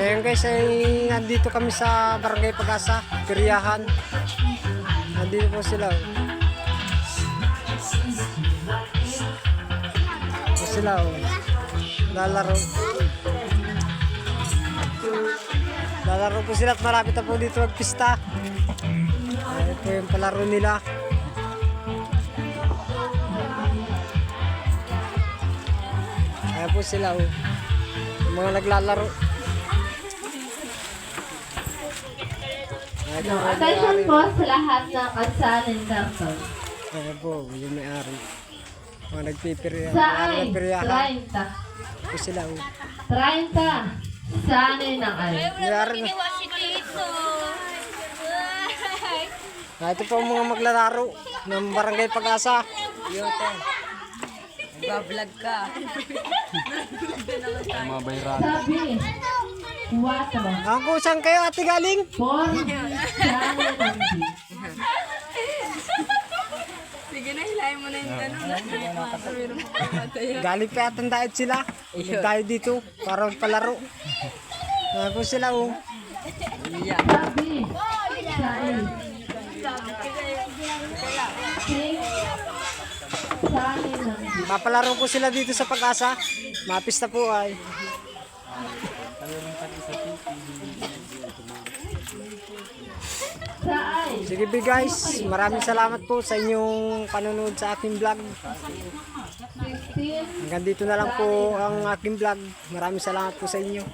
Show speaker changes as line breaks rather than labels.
Ngayon guys ay nandito kami sa Barangay Pag-asa, Piryahan. Nandito po sila. Ito sila lalaro. Lalaro po sila at malapit na po dito magpista. Ayan po yung palaro nila. Ayan po sila yung mga naglalaro.
No, attention po sa lahat ng kansanin natin.
Ayan po, yung may-ari. Mga nagpipirya.
Saan?
Nagpipiryahan.
30.
Po sila
30. Saan ng ay?
May-ari na. Ito po ang mga maglalaro ng Barangay Pag-asa.
Yote. Nagbablog ka.
Sabi. 4.
Ako, saan kayo ate galing?
4. Saan ng
Sige na, hilahin mo na yung tanong.
Galing pa yata diet sila. Tayo dito para palaro. Ako sila
Sabi. Saan? 6. Saan ng
Papalaro ko sila dito sa Pag-asa. Mapista po ay.
Saan?
Sige be guys, maraming salamat po sa inyong panonood sa aking vlog.
16.
Hanggang dito na lang po ang aking vlog. Maraming salamat po sa inyo.